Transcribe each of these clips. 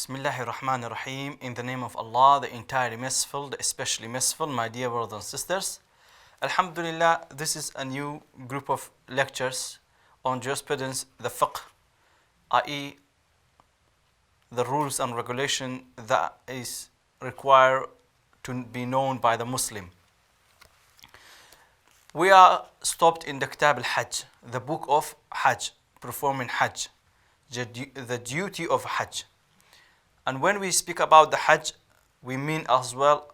Bismillahir Rahmanir Rahim. In the name of Allah, the entirely merciful, the especially merciful, my dear brothers and sisters. Alhamdulillah, this is a new group of lectures on jurisprudence, the fiqh, i.e. the rules and regulation that is required to be known by the Muslim. We are stopped in the Kitab al-Hajj, the book of Hajj, performing Hajj, the duty of Hajj. And when we speak about the Hajj, we mean as well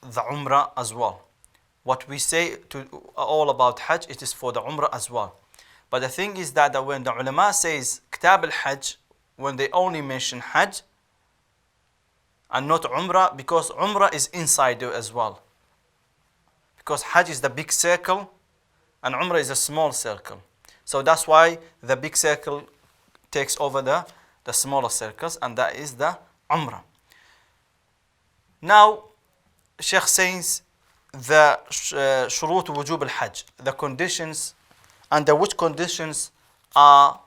the Umrah as well. What we say to all about Hajj, it is for the Umrah as well. But the thing is that when the ulama says Kitab al-Hajj, when they only mention Hajj and not Umrah, because Umrah is inside there as well. Because Hajj is the big circle and Umrah is a small circle. So that's why the big circle takes over the smaller circles, and that is the Umrah. Now, Sheikh says the shurut wujub al-Hajj, the conditions, under which conditions are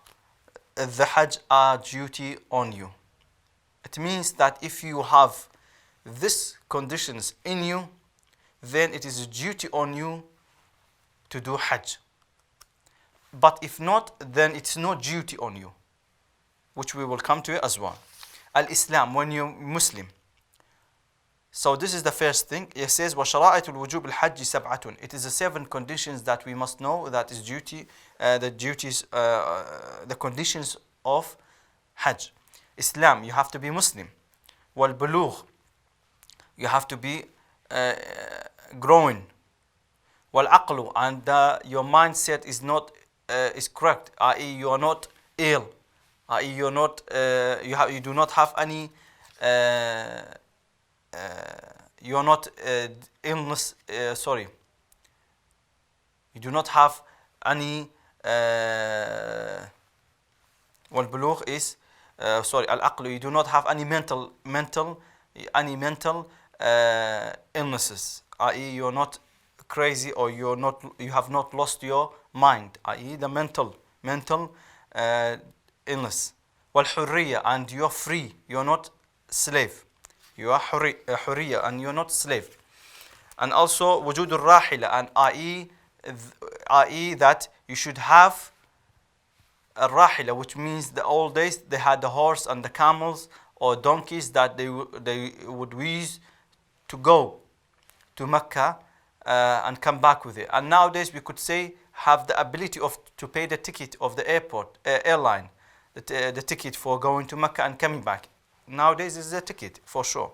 the Hajj are duty on you. It means that if you have these conditions in you, then it is a duty on you to do Hajj. But if not, then it's no duty on you, which we will come to as well. Al-Islam, when you're Muslim. So this is the first thing. It says, وَشَرَائِتُ الْوُجُوبِ الْحَجِّ سَبْعَةٌ. It is the 7 conditions that we must know that is duty, the conditions of Hajj. Islam, you have to be Muslim. وَالْبُلُوغ, you have to be growing. وَالْعَقْلُ, and your mindset is correct, i.e. you are not ill. You're not, you do not have any, you are not illness, sorry. You do not have any, والبلوغ is, sorry, al-aqlu, you do not have any mental illnesses, i.e. you are not crazy, or you have not lost your mind, i.e. the mental illness. والحرية, and you are free, you are not slave. You are حرية, and you are not slave. And also وجود الراحلة, and i.e. that you should have a rahila, which means the old days they had the horse and the camels or donkeys that they would use to go to Mecca and come back with it. And nowadays we could say have the ability to pay the ticket of the airline. The ticket for going to Mecca and coming back. Nowadays is a ticket for sure.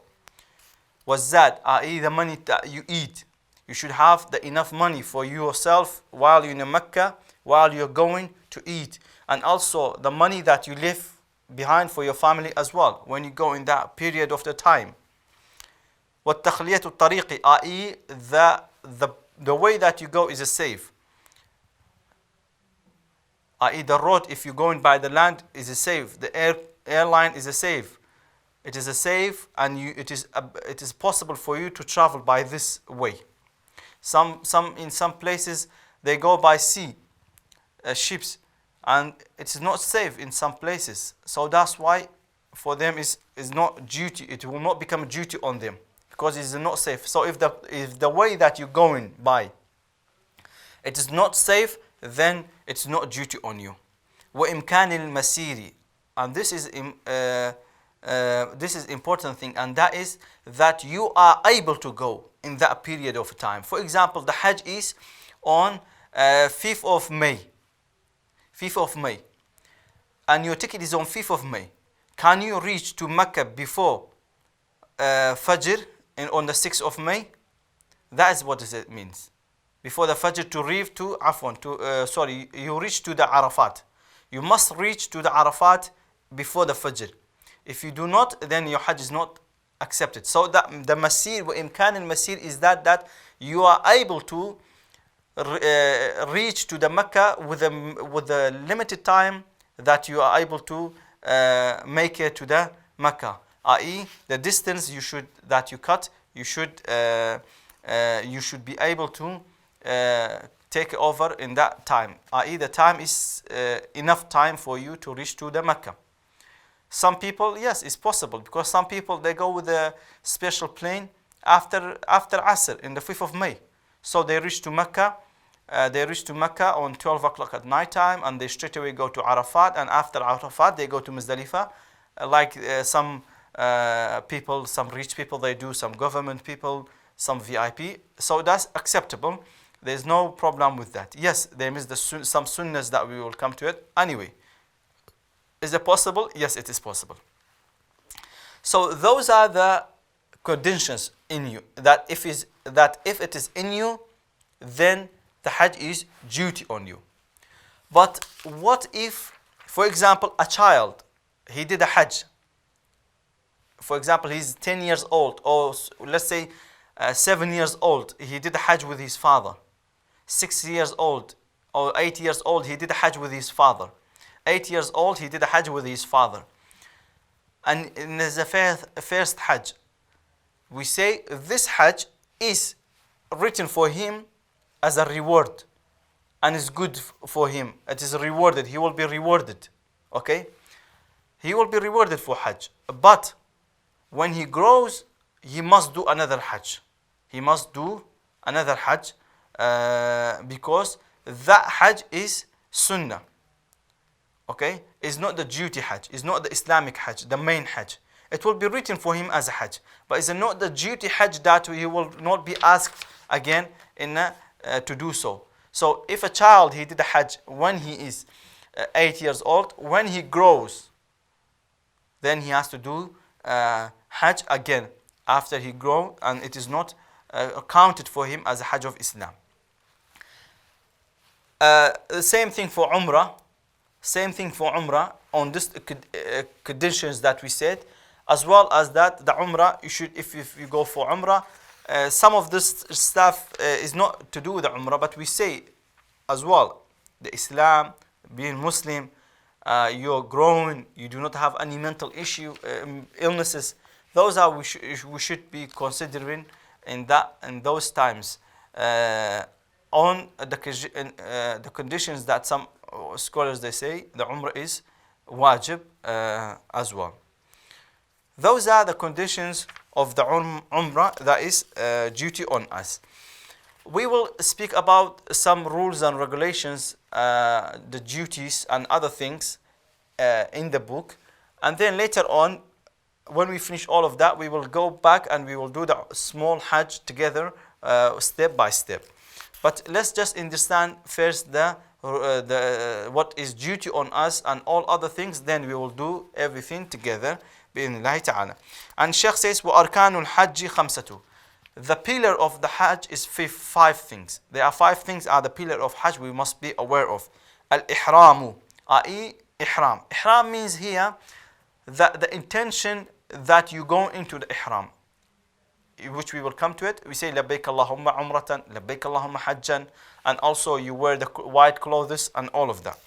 Wazad, i.e. the money that you eat. You should have enough money for yourself while you're in Mecca, while you're going to eat. And also the money that you leave behind for your family as well, when you go in that period of the time. وَالتَّخْلِيَةُ الطَّرِيقِ, i.e. the way that you go is a safe. I.e. the road, if you're going by the land, is a safe. The airline is a safe. It is a safe, and it is possible for you to travel by this way. In some places they go by sea, ships, and it is not safe in some places. So that's why for them is not duty. It will not become a duty on them because it is not safe. So if the way that you're going by, it is not safe, then it's not duty on you. وَإِمْكَانِ الْمَسِيرِ, and this is important thing, and that is that you are able to go in that period of time. For example, the Hajj is on 5th of May, and your ticket is on 5th of May. Can you reach to Mecca before Fajr on the 6th of May? That is what it means. Before the Fajr to reach to you reach to the Arafat. You must reach to the Arafat before the Fajr. If you do not, then your Hajj is not accepted. So that the Masir, وإمكان المسير, is that you are able to reach to the Mecca with a limited time that you are able to make it to the Mecca. I.e. the distance that you cut, you should be able to take over in that time, i.e. the time is enough time for you to reach to the Mecca. Some people, yes, it's possible, because some people, they go with a special plane after Asr in the 5th of May. So they reach to Mecca. They reach to Mecca on 12 o'clock at night time, and they straight away go to Arafat, and after Arafat they go to Muzdalifah. Like some people, some rich people, they do, some government people, some VIP. So that's acceptable. There's no problem with that. Yes, there is some sunnahs that we will come to it. Anyway, is it possible? Yes, it is possible. So those are the conditions in you, that if it is in you, then the Hajj is duty on you. But what if, for example, a child, he did a Hajj. For example, he's 10 years old, or let's say 7 years old, he did a Hajj with his father. 6 years old or 8 years old, he did a Hajj with his father. 8 years old, he did a Hajj with his father. And in the first Hajj, we say this Hajj is written for him as a reward, and is good for him. It is rewarded. He will be rewarded. Okay? He will be rewarded for Hajj. But when he grows, he must do another Hajj. He must do another Hajj because that Hajj is Sunnah. Okay? It's not the duty Hajj. It's not the Islamic Hajj, the main Hajj. It will be written for him as a Hajj. But it's not the duty Hajj that he will not be asked again to do so. So if a child, he did a Hajj when he is 8 years old, when he grows, then he has to do Hajj again after he grows, and it is not counted for him as a Hajj of Islam. The same thing for Umrah. Same thing for Umrah on this conditions that we said, as well as that the Umrah, you should, if you go for Umrah, some of this stuff is not to do with the Umrah, but we say as well, the Islam, being Muslim, you're growing, you do not have any mental issue, illnesses. Those are we should be considering in those times on the conditions that some scholars, they say the Umrah is wajib as well. Those are the conditions of the Umrah that is duty on us. We will speak about some rules and regulations, the duties and other things in the book, and then later on, when we finish all of that, we will go back and we will do the small Hajj together, step by step. But let's just understand first the what is duty on us and all other things, then we will do everything together بإذن ta'ala. And Sheikh says وَأَرْكَانُ الْحَجِّ خَمْسَةُ. The pillar of the Hajj is 5 things. There are 5 things are the pillar of Hajj we must be aware of. Al-Ihramu, i.e. Ihram. Ihram means here that the intention that you go into the Ihram, which we will come to it. We say لبيك اللهم عمرة, لبيك اللهم حجا, and also you wear the white clothes and all of that.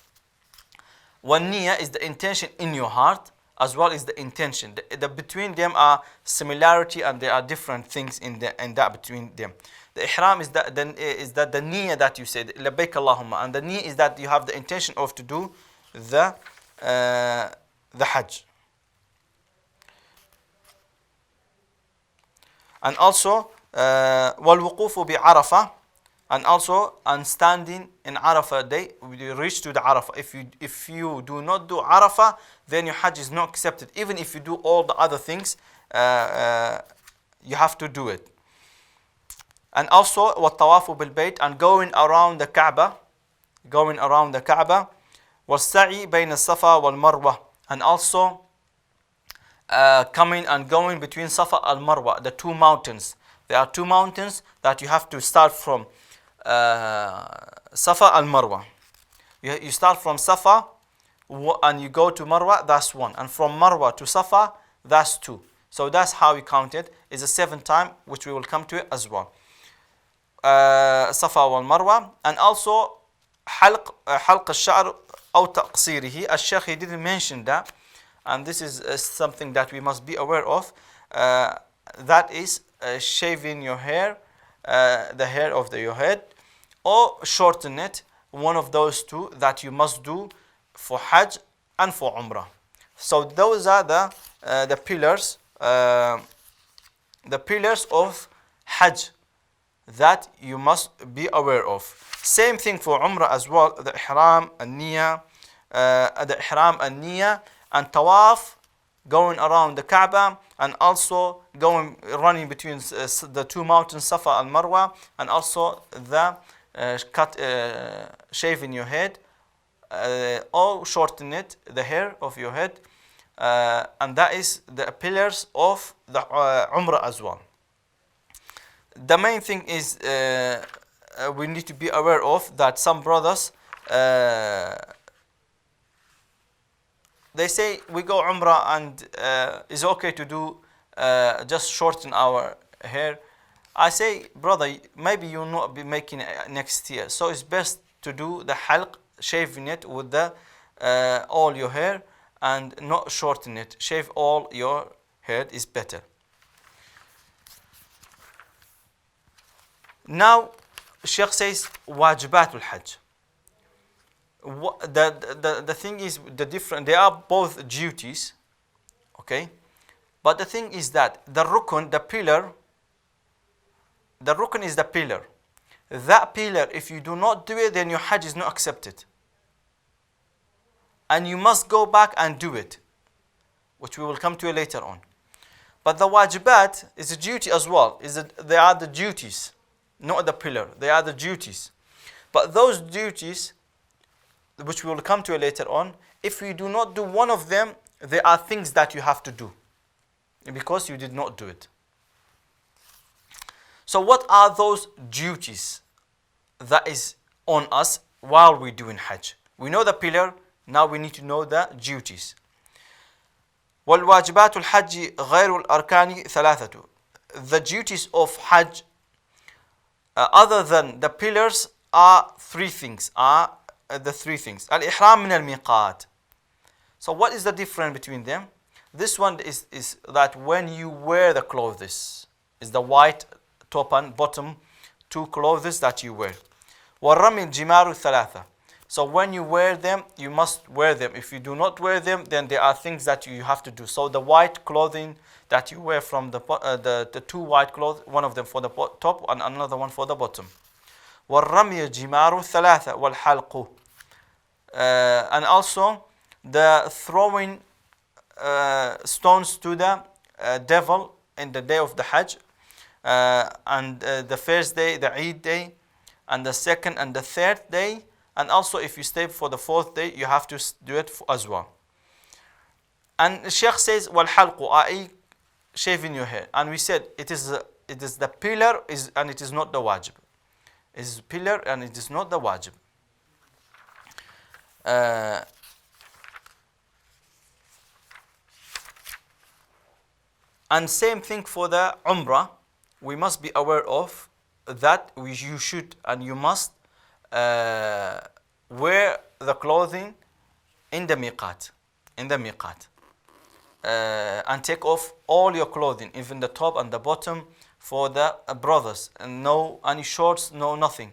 One niyyah is the intention in your heart, as well as the intention. The between them are similarity, and there are different things in that between them. The ihram is that the niyyah that you say لبيك اللهم, and the niyyah is that you have the intention of to do the Hajj. And also والوقوف بعرفة, and also standing in Arafah day, we reach to the Arafah. If you do not do Arafah, then your Hajj is not accepted. Even if you do all the other things, you have to do it. And also والطواف بالبيت, and going around the Kaaba, والسعي بين الصفا والمروة, and also coming and going between Safa and Marwa, the 2 mountains. There are 2 mountains that you have to start from Safa and Marwa. You start from Safa and you go to Marwa, that's 1. And from Marwa to Safa, that's 2. So that's how we count it. It's a 7th time, which we will come to it as well. Safa wal Marwa. And also حلق الشعر أو تقصيره. Al-Shaykh, he didn't mention that. And this is something that we must be aware of. That is shaving your hair, the hair of your head, or shorten it. One of those 2 that you must do for Hajj and for Umrah. So those are the pillars of Hajj that you must be aware of. Same thing for Umrah as well, the Ihram and Niyyah, and Tawaf, going around the Kaaba, and also running between the two mountains, Safa and Marwa, and also the shaving your head, or shorten it, the hair of your head, and that is the pillars of the Umrah as well. The main thing is we need to be aware of that some brothers they say we go Umrah and it's okay to do just shorten our hair. I say, brother, maybe you'll not be making it next year, so it's best to do the halq, shaving it with the all your hair, and not shorten it. Shave all your hair is better. Now, Sheikh says wajibatul hajj. The thing is, they are both duties, okay? But the thing is that the rukun is the pillar. That pillar, if you do not do it, then your hajj is not accepted. And you must go back and do it, which we will come to later on. But the wajibat is a duty as well. They are the duties, not the pillar. They are the duties. But those duties, which we will come to later on, if you do not do one of them, there are things that you have to do because you did not do it. So what are those duties that is on us while we're doing Hajj? We know the pillar, now we need to know the duties. وَالْوَاجِبَاتُ الْحَجِّ غَيْرُ الْأَرْكَانِ ثَلَاثَةُ. The duties of Hajj, other than the pillars, are three things. Al-Ihram min al-Miqat. So what is the difference between them? This one is that when you wear the clothes, is the white top and bottom two clothes that you wear. وَالرَّمِي الْجِمَارُ الثَّلَاثَةِ. So when you wear them, you must wear them. If you do not wear them, then there are things that you have to do. So the white clothing that you wear from the two white clothes, one of them for the top and another one for the bottom. وَالرَّمِي الْجِمَارُ الثَّلَاثَةِ وَالْحَلْقُ. And also the throwing stones to the devil in the day of the Hajj, and the first day, the Eid day, and the second and the third day, and also if you stay for the fourth day, you have to do it as well. And the Sheikh says, وَالْحَلْقُ, i.e. shaving your hair. And we said it is the pillar and it is not the wajib. It is pillar and it is not the wajib. And same thing for the Umrah. We must be aware of that you should and you must wear the clothing in the miqat. And take off all your clothing, even the top and the bottom for the brothers. And no any shorts, no nothing.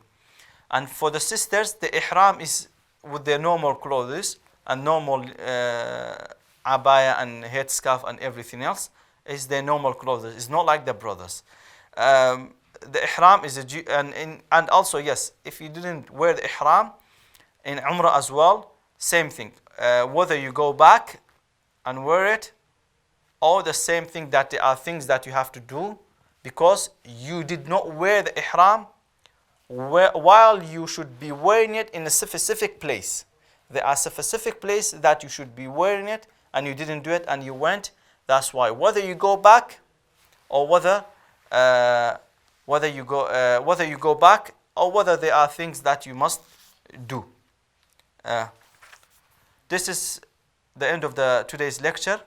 And for the sisters, the ihram is with their normal clothes and normal abaya and headscarf and everything else is their normal clothes. It's not like the brothers. The ihram is and also yes, if you didn't wear the ihram in Umrah as well, same thing. Whether you go back and wear it, or the same thing, that there are things that you have to do because you did not wear the ihram while you should be wearing it in a specific place. There are specific place that you should be wearing it and you didn't do it and you went. That's why whether you go back or whether you go back or whether there are things that you must do. This is the end of today's lecture.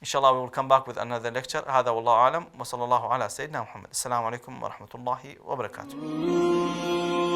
Inshallah, we will come back with another lecture. هذا والله أعلم وصلى الله على سيدنا محمد. السلام عليكم ورحمة الله وبركاته.